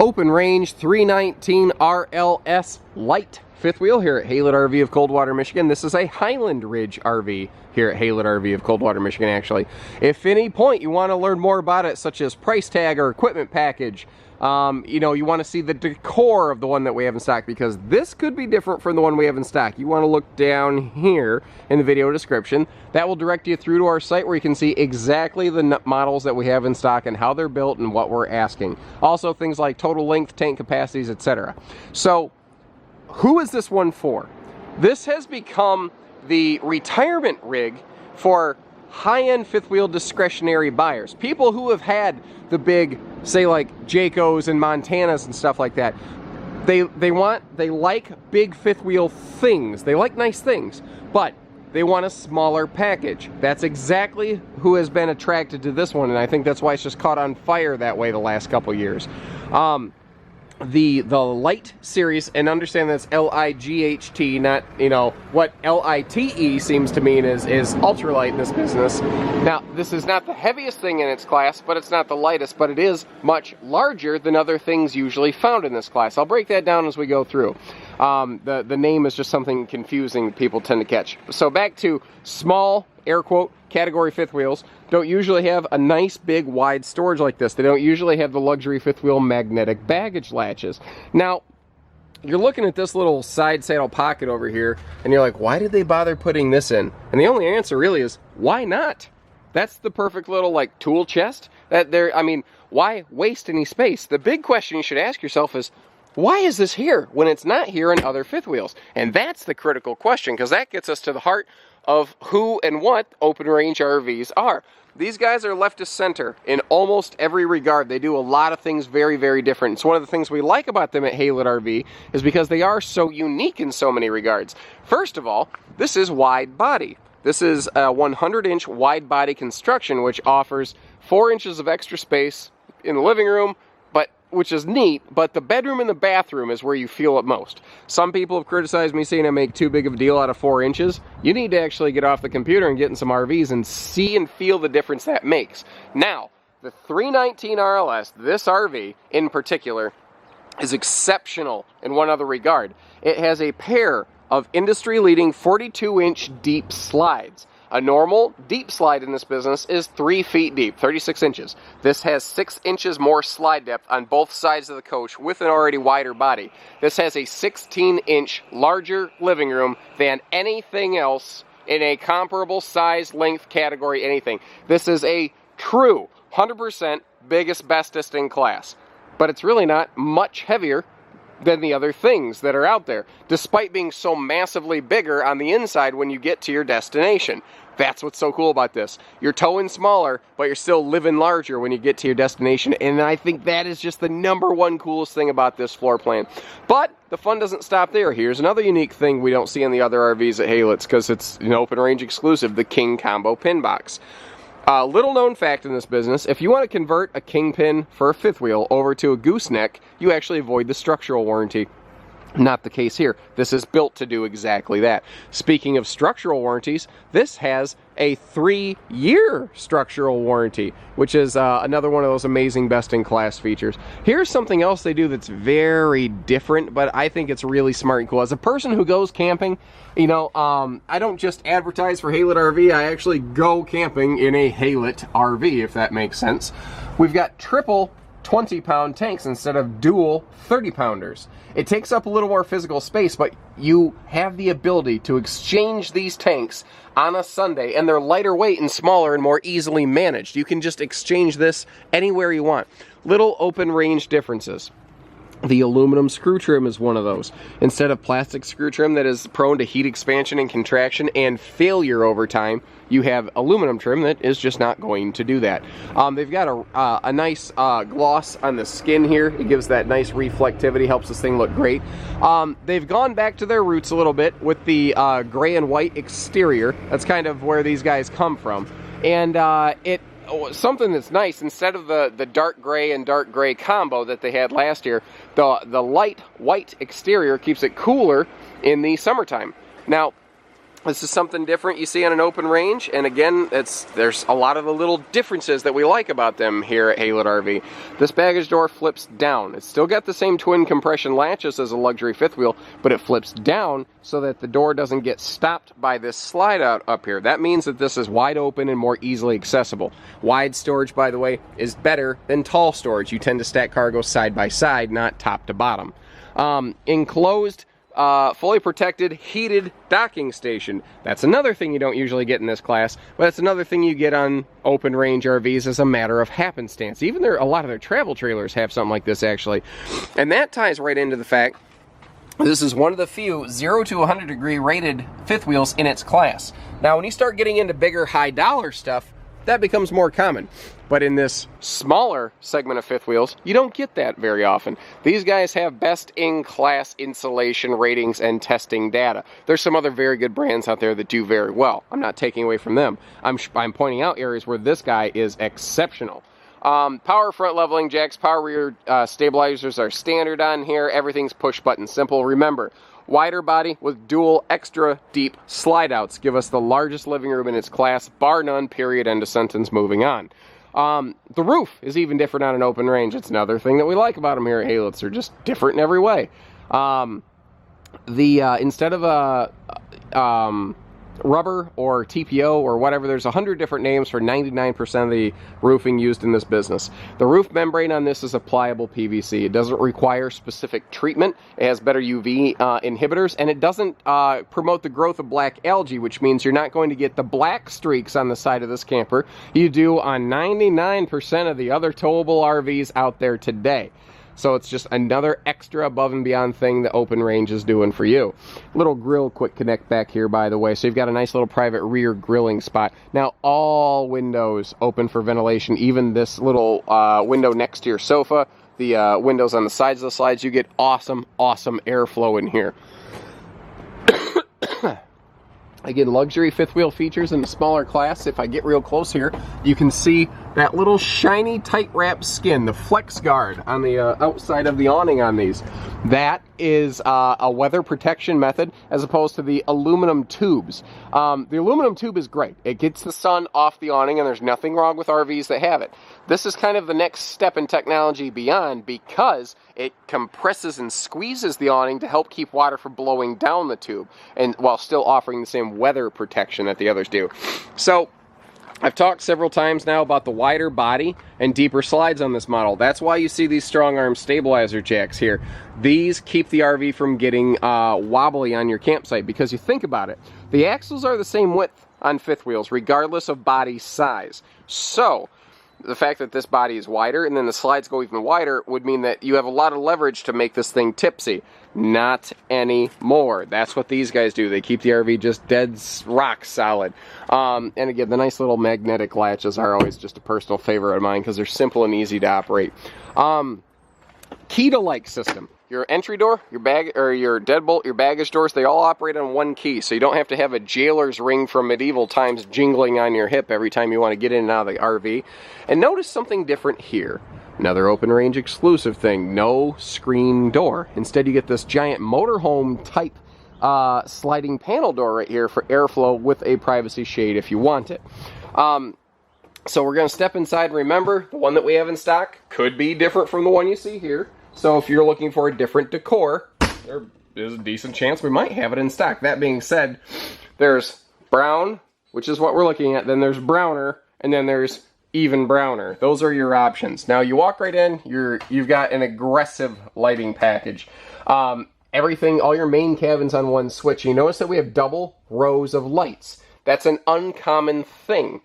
open range 319 RLS light fifth wheel here at HaylettRV of Coldwater, Michigan. This is a Highland Ridge RV here at HaylettRV of Coldwater, Michigan, actually. If at any point you want to learn more about it, such as price tag or equipment package, you know, you want to see the decor of the one that we have in stock, because this could be different from the one we have in stock. You want to look down here in the video description. That will direct you through to our site where you can see exactly the models that we have in stock and how they're built and what we're asking. Also things like total length, tank capacities, etc. So who is this one for? This has become the retirement rig for high-end fifth wheel discretionary buyers. People who have had the big, say like Jaycos and Montanas and stuff like that. They like big fifth wheel things. They like nice things, but they want a smaller package. That's exactly who has been attracted to this one, and I think that's why it's just caught on fire that way the last couple years. The light series, and understand that's L-I-G-H-T, not, you know, what L-I-T-E seems to mean is ultralight in this business. Now, this is not the heaviest thing in its class, but it's not the lightest, but it is much larger than other things usually found in this class. I'll break that down as we go through. The name is just something confusing people tend to catch. So back to small, air quote, category fifth wheels don't usually have a nice big wide storage like this. They don't usually have the luxury fifth wheel magnetic baggage latches. Now, you're looking at this little side saddle pocket over here and you're like, why did they bother putting this in? And the only answer really is, why not? That's the perfect little like tool chest. I mean, why waste any space? The big question you should ask yourself is, why is this here when it's not here in other fifth wheels? And that's the critical question, because that gets us to the heart of who and what open range RVs are. These guys are left to center in almost every regard. They do a lot of things very, very different. It's one of the things we like about them at HaylettRV is because they are so unique in so many regards. First of all, this is wide body. This is a 100-inch wide body construction, which offers 4 inches of extra space in the living room, which is neat, but the bedroom and the bathroom is where you feel it most. Some people have criticized me saying I make too big of a deal out of 4 inches. You need to actually get off the computer and get in some RVs and see and feel the difference that makes. Now, the 319 RLS, this RV in particular, is exceptional in one other regard. It has a pair of industry-leading 42-inch deep slides. A normal deep slide in this business is 3 feet deep, 36 inches. This has 6 inches more slide depth on both sides of the coach with an already wider body. This has a 16-inch larger living room than anything else in a comparable size, length, category, anything. This is a true 100% biggest, bestest in class. But it's really not much heavier than the other things that are out there, despite being so massively bigger on the inside when you get to your destination. That's what's so cool about this. You're towing smaller, but you're still living larger when you get to your destination, and I think that is just the #1 coolest thing about this floor plan. But the fun doesn't stop there. Here's another unique thing we don't see in the other RVs at Haylett's, because it's an open range exclusive, the King Combo Pin Box. Little known fact in this business, if you want to convert a Kingpin for a fifth wheel over to a gooseneck, you actually avoid the structural warranty. Not the case here. This is built to do exactly that. Speaking of structural warranties, this has a 3-year structural warranty, which is another one of those amazing best-in-class features. Here's something else they do that's very different, but I think it's really smart and cool. As a person who goes camping, you know, I don't just advertise for HaylettRV, I actually go camping in a HaylettRV, if that makes sense. We've got triple 20-pound tanks instead of dual 30-pounders. It takes up a little more physical space, but you have the ability to exchange these tanks on a Sunday, and they're lighter weight and smaller and more easily managed. You can just exchange this anywhere you want. Little open range differences. The aluminum screw trim is one of those. Instead of plastic screw trim that is prone to heat expansion and contraction and failure over time, you have aluminum trim that is just not going to do that. They've got a nice gloss on the skin here. It gives that nice reflectivity, helps this thing look great. They've gone back to their roots a little bit with the gray and white exterior. That's kind of where these guys come from. And something that's nice, instead of the dark gray and dark gray combo that they had last year, the light white exterior keeps it cooler in the summertime. Now, This is something different you see on an open range, and again, there's a lot of the little differences that we like about them here at HaylettRV. This baggage door flips down. It's still got the same twin compression latches as a luxury fifth wheel, but it flips down so that the door doesn't get stopped by this slide out up here. That means that this is wide open and more easily accessible. Wide storage, by the way, is better than tall storage. You tend to stack cargo side by side, not top to bottom. Enclosed, fully protected, heated docking station. That's another thing you don't usually get in this class, but that's another thing you get on open range RVs as a matter of happenstance. Even a lot of their travel trailers have something like this, actually. And that ties right into the fact this is one of the few 0 to 100 degree rated fifth wheels in its class. Now, when you start getting into bigger, high dollar stuff, that becomes more common. But in this smaller segment of fifth wheels, you don't get that very often. These guys have best-in-class insulation ratings and testing data. There's some other very good brands out there that do very well. I'm not taking away from them. I'm pointing out areas where this guy is exceptional. Power front leveling jacks, power rear stabilizers are standard on here. Everything's push-button simple. Remember, wider body with dual extra deep slide outs give us the largest living room in its class, bar none, period, end of sentence, moving on. The roof is even different on an open range. It's another thing that we like about them here at Hayletts. They're just different in every way. Instead of a rubber or TPO or whatever, there's 100 different names for 99% of the roofing used in this business. The roof membrane on this is a pliable PVC. It doesn't require specific treatment. It has better UV inhibitors, and it doesn't promote the growth of black algae, which means you're not going to get the black streaks on the side of this camper you do on 99% of the other towable RVs out there today. So it's just another extra above and beyond thing the open range is doing for you. Little grill quick connect back here, by the way. So you've got a nice little private rear grilling spot. Now all windows open for ventilation, even this little window next to your sofa. The windows on the sides of the slides, you get awesome, awesome airflow in here. Again, luxury fifth wheel features in the smaller class. If I get real close here, you can see that little shiny tight wrap skin, the flex guard on the outside of the awning on these. That is a weather protection method as opposed to the aluminum tubes. The aluminum tube is great. It gets the sun off the awning, and there's nothing wrong with RVs that have it. This is kind of the next step in technology beyond, because it compresses and squeezes the awning to help keep water from blowing down the tube, and while still offering the same weather protection that the others do. So I've talked several times now about the wider body and deeper slides on this model. That's why you see these strong arm stabilizer jacks here. These keep the RV from getting wobbly on your campsite, because you think about it, the axles are the same width on fifth wheels regardless of body size. So the fact that this body is wider and then the slides go even wider would mean that you have a lot of leverage to make this thing tipsy. Not anymore. That's what these guys do. They keep the RV just dead rock solid. And again, the nice little magnetic latches are always just a personal favorite of mine because they're simple and easy to operate. Key-to-like system. Your entry door, your bag, or your deadbolt, your baggage doors, they all operate on one key, so you don't have to have a jailer's ring from medieval times jingling on your hip every time you want to get in and out of the RV. And notice something different here. Another open range exclusive thing, no screen door. Instead, you get this giant motorhome type sliding panel door right here for airflow with a privacy shade if you want it. So we're going to step inside. Remember, the one that we have in stock could be different from the one you see here. So if you're looking for a different decor, there is a decent chance we might have it in stock. That being said, there's brown, which is what we're looking at. Then there's browner, and then there's even browner. Those are your options. Now you walk right in, you've got an aggressive lighting package. Everything, all your main cabins on one switch. You notice that we have double rows of lights. That's an uncommon thing.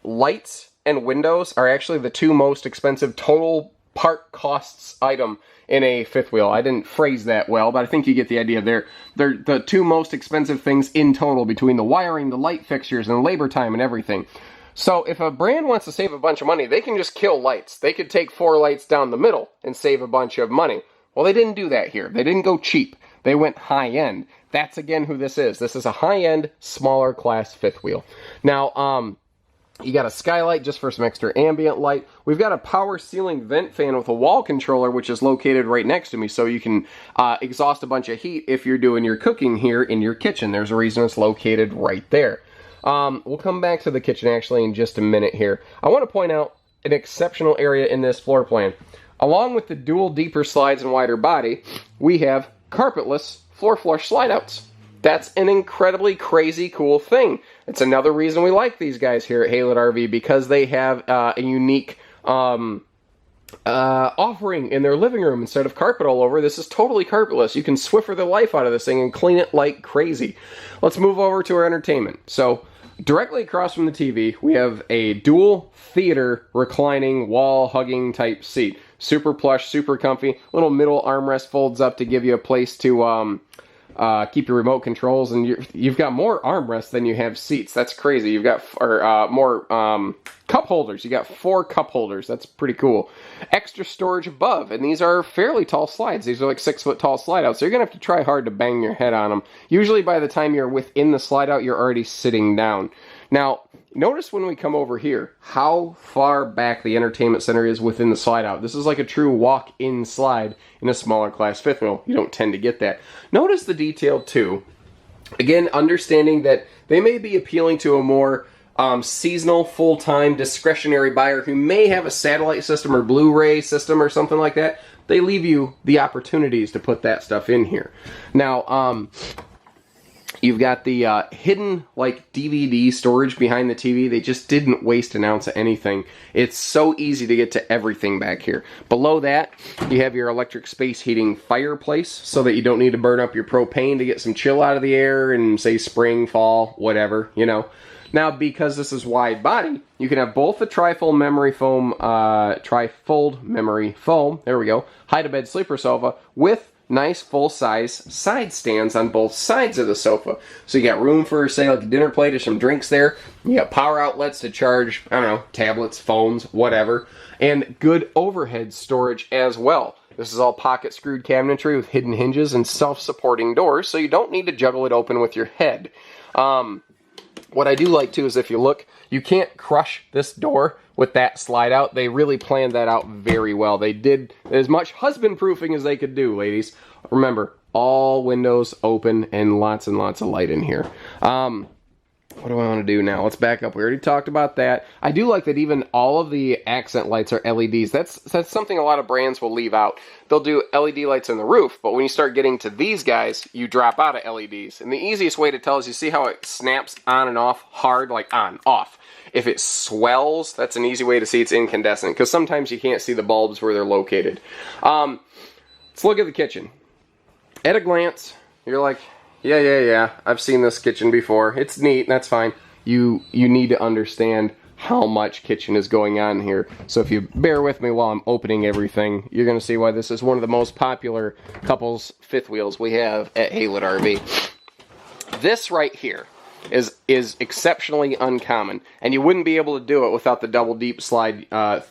Lights and windows are actually the two most expensive total part costs item in a fifth wheel. I didn't phrase that well, but I think you get the idea. They're the two most expensive things in total, between the wiring, the light fixtures, and labor time and everything. So if a brand wants to save a bunch of money, they can just kill lights. They could take 4 lights down the middle and save a bunch of money. Well, they didn't do that here. They didn't go cheap. They went high-end. That's, again, who this is. This is a high-end, smaller class fifth wheel. Now, You got a skylight just for some extra ambient light. We've got a power ceiling vent fan with a wall controller, which is located right next to me, so you can exhaust a bunch of heat if you're doing your cooking here in your kitchen. There's a reason it's located right there. We'll come back to the kitchen actually in just a minute here. I want to point out an exceptional area in this floor plan. Along with the dual deeper slides and wider body, we have carpetless floor flush slide outs. That's an incredibly crazy cool thing. It's another reason we like these guys here at HaylettRV, because they have a unique offering in their living room. Instead of carpet all over, this is totally carpetless. You can Swiffer the life out of this thing and clean it like crazy. Let's move over to our entertainment. So directly across from the TV, we have a dual theater reclining wall hugging type seat. Super plush, super comfy. Little middle armrest folds up to give you a place to keep your remote controls, and you've got more armrests than you have seats. That's crazy. You've got more cup holders. You got 4 cup holders. That's pretty cool. Extra storage above, and these are fairly tall slides. These are like 6-foot tall slide outs, so you're gonna have to try hard to bang your head on them. Usually by the time you're within the slide out, you're already sitting down. Now, notice when we come over here, how far back the entertainment center is within the slide out. This is like a true walk-in slide in a smaller class fifth wheel. You don't tend to get that. Notice the detail too. Again, understanding that they may be appealing to a more seasonal, full-time, discretionary buyer who may have a satellite system or Blu-ray system or something like that. They leave you the opportunities to put that stuff in here. Now, you've got the hidden like DVD storage behind the TV. They just didn't waste an ounce of anything. It's so easy to get to everything back here. Below that, you have your electric space heating fireplace so that you don't need to burn up your propane to get some chill out of the air in, say, spring, fall, whatever, you know. Now, because this is wide body, you can have both the trifold memory foam, there we go, hide-to-bed sleeper sofa with nice full-size side stands on both sides of the sofa. So you got room for, say, like a dinner plate or some drinks there. You got power outlets to charge, I don't know, tablets, phones, whatever. And good overhead storage as well. This is all pocket-screwed cabinetry with hidden hinges and self-supporting doors, so you don't need to juggle it open with your head. What I do like, too, is if you look, you can't crush this door with that slide out. They really planned that out very well. They did as much husband-proofing as they could do, ladies. Remember, all windows open and lots of light in here. What do I want to do now? Let's back up. We already talked about that. I do like that even all of the accent lights are LEDs. That's something a lot of brands will leave out. They'll do LED lights on the roof, but when you start getting to these guys, you drop out of LEDs. And the easiest way to tell is you see how it snaps on and off hard, like on, off. If it swells, that's an easy way to see it's incandescent, because sometimes you can't see the bulbs where they're located. Let's look at the kitchen. At a glance, you're like, yeah, I've seen this kitchen before. It's neat, that's fine. You need to understand how much kitchen is going on here. So if you bear with me while I'm opening everything, you're going to see why this is one of the most popular couples fifth wheels we have at HaylettRV. This right here is exceptionally uncommon, and you wouldn't be able to do it without the double deep slide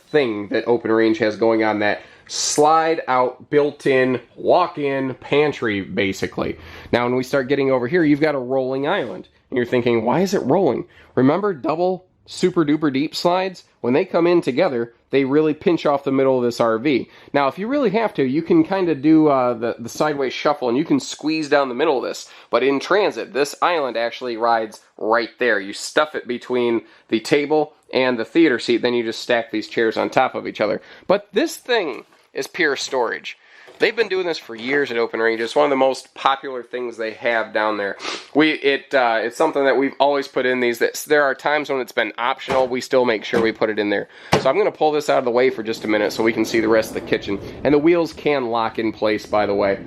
thing that Open Range has going on, that slide out, built-in, walk-in pantry, basically. Now, when we start getting over here, you've got a rolling island. And you're thinking, why is it rolling? Remember double super-duper deep slides? When they come in together, they really pinch off the middle of this RV. Now, if you really have to, you can kind of do the sideways shuffle, and you can squeeze down the middle of this. But in transit, this island actually rides right there. You stuff it between the table and the theater seat, then you just stack these chairs on top of each other. But this thing is pure storage. They've been doing this for years at Open Range. It's one of the most popular things they have down there. It's something that we've always put in these. There are times when it's been optional. We still make sure we put it in there. So I'm going to pull this out of the way for just a minute so we can see the rest of the kitchen. And the wheels can lock in place, by the way.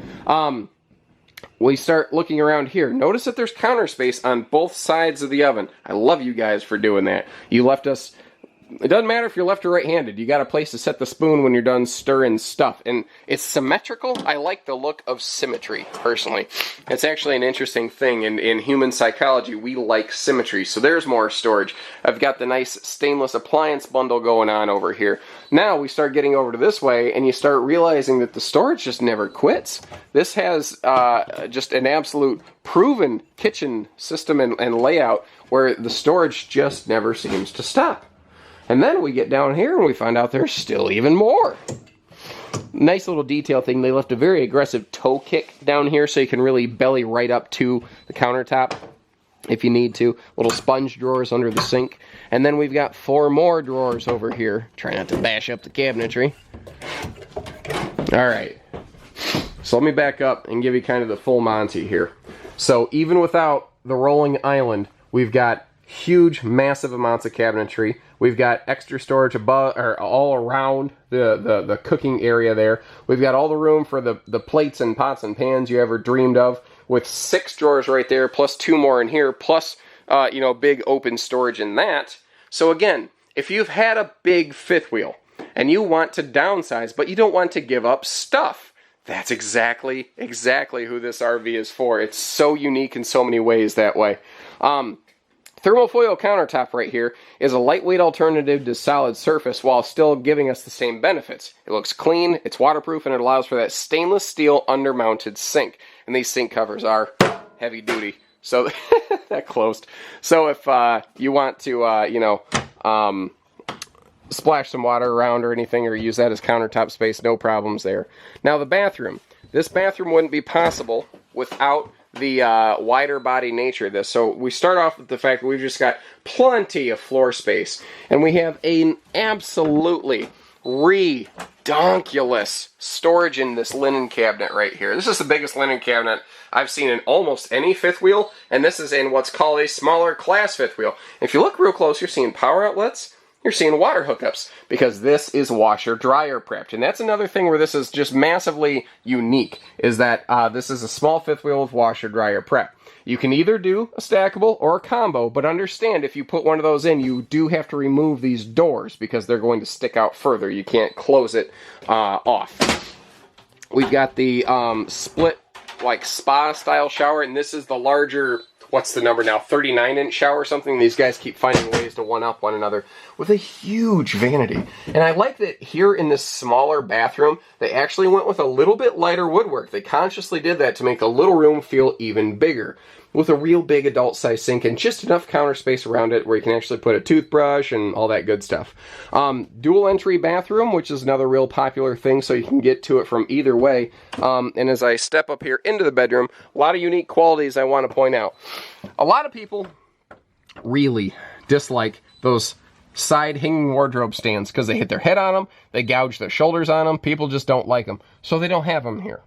We start looking around here. Notice that there's counter space on both sides of the oven. I love you guys for doing that. You left us It doesn't matter if you're left or right-handed. You got a place to set the spoon when you're done stirring stuff. And it's symmetrical. I like the look of symmetry, personally. It's actually an interesting thing. In human psychology, we like symmetry. So there's more storage. I've got the nice stainless appliance bundle going on over here. Now we start getting over to this way, and you start realizing that the storage just never quits. This has just an absolute proven kitchen system and layout where the storage just never seems to stop. And then we get down here and we find out there's still even more. Nice little detail thing. They left a very aggressive toe kick down here so you can really belly right up to the countertop if you need to. Little sponge drawers under the sink. And then we've got 4 more drawers over here. Try not to bash up the cabinetry. Alright. So let me back up and give you kind of the full Monty here. So even without the rolling island, we've got huge, massive amounts of cabinetry. We've got extra storage above, or all around the cooking area there. We've got all the room for the plates and pots and pans you ever dreamed of, with 6 drawers right there, plus 2 more in here, plus big open storage in that. So again, if you've had a big fifth wheel and you want to downsize, but you don't want to give up stuff, that's exactly who this RV is for. It's so unique in so many ways that way. Thermofoil countertop right here is a lightweight alternative to solid surface while still giving us the same benefits. It looks clean, it's waterproof, and it allows for that stainless steel undermounted sink. And these sink covers are heavy duty. So that closed. So if you want to, splash some water around or anything, or use that as countertop space, no problems there. Now the bathroom. This bathroom wouldn't be possible without the wider body nature of this. So we start off with the fact that we've just got plenty of floor space, and we have an absolutely redonkulous storage in this linen cabinet right here. This is the biggest linen cabinet I've seen in almost any fifth wheel, and this is in what's called a smaller class fifth wheel. If you look real close, you're seeing power outlets, you're seeing water hookups, because this is washer dryer prepped. And that's another thing where this is just massively unique, is that this is a small fifth wheel with washer dryer prep. You can either do a stackable or a combo, but understand if you put one of those in, you do have to remove these doors because they're going to stick out further. You can't close it off. We've got the split like spa style shower, and this is the larger, what's the number now, 39-inch shower or something. These guys keep finding ways to one-up one another with a huge vanity. And I like that here in this smaller bathroom, they actually went with a little bit lighter woodwork. They consciously did that to make the little room feel even bigger, with a real big adult-sized sink and just enough counter space around it where you can actually put a toothbrush and all that good stuff. Dual entry bathroom, which is another real popular thing, so you can get to it from either way. And as I step up here into the bedroom, a lot of unique qualities I want to point out. A lot of people really dislike those side hanging wardrobe stands because they hit their head on them, they gouge their shoulders on them. People just don't like them, so they don't have them here.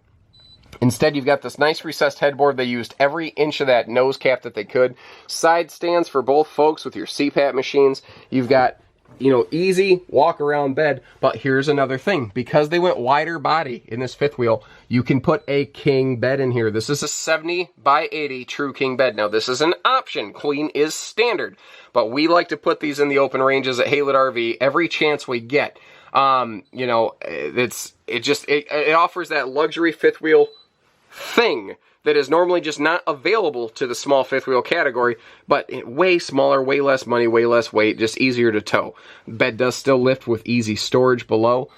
Instead, you've got this nice recessed headboard. They used every inch of that nose cap that they could. Side stands for both folks with your CPAP machines. You've got, easy walk around bed. But here's another thing. Because they went wider body in this fifth wheel, you can put a king bed in here. This is a 70 by 80 true king bed. Now, this is an option. Queen is standard. But we like to put these in the open ranges at HaylettRV every chance we get. It offers that luxury fifth wheel thing that is normally just not available to the small fifth wheel category, but way smaller, way less money, way less weight, just easier to tow. Bed does still lift with easy storage below.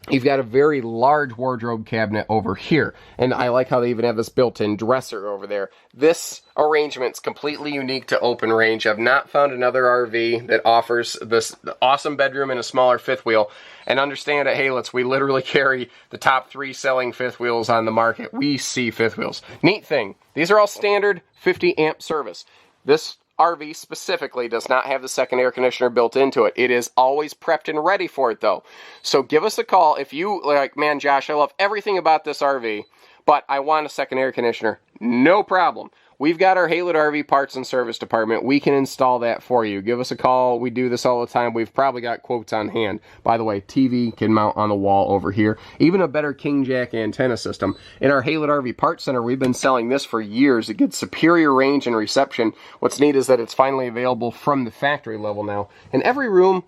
You've got a very large wardrobe cabinet over here, and I like how they even have this built-in dresser over there. This arrangement's completely unique to open range. I've not found another RV that offers this awesome bedroom in a smaller fifth wheel. And understand at Haylett's, we literally carry the top 3 selling fifth wheels on the market. We see fifth wheels. Neat thing, these are all standard 50 amp service. This RV specifically does not have the second air conditioner built into it. It is always prepped and ready for it though. So give us a call if you like, man, Josh, I love everything about this RV, but I want a second air conditioner. No problem. we've got our HaylettRV parts and service department. We can install that for you. Give us a call. We do this all the time. We've probably got quotes on hand. By the way, TV can mount on the wall over here. Even a better king jack antenna system. In our HaylettRV Parts Center, we've been selling this for years. It gets superior range and reception. What's neat is that it's finally available from the factory level now. And every room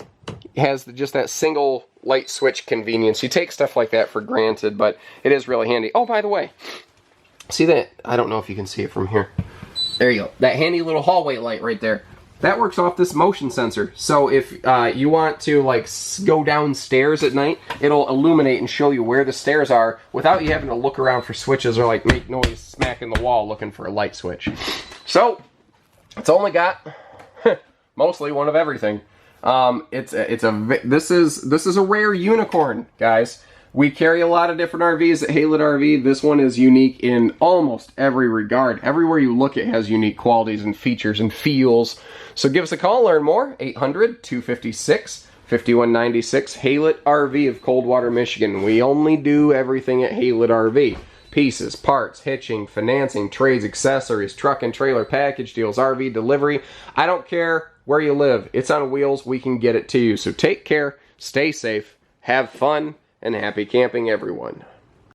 has just that single light switch convenience. You take stuff like that for granted, but it is really handy. Oh, by the way, see that? I don't know if you can see it from here. There you go. That handy little hallway light right there. That works off this motion sensor. So if you want to like go downstairs at night, it'll illuminate and show you where the stairs are without you having to look around for switches or like make noise smacking the wall looking for a light switch. So it's only got mostly one of everything. This is a rare unicorn, guys. We carry a lot of different RVs at HaylettRV. This one is unique in almost every regard. Everywhere you look, it has unique qualities and features and feels. So give us a call, learn more. 800-256-5196. HaylettRV of Coldwater, Michigan. We only do everything at HaylettRV. Pieces, parts, hitching, financing, trades, accessories, truck and trailer package deals, RV delivery. I don't care where you live. It's on wheels. We can get it to you. So take care, stay safe, have fun, and happy camping, everyone.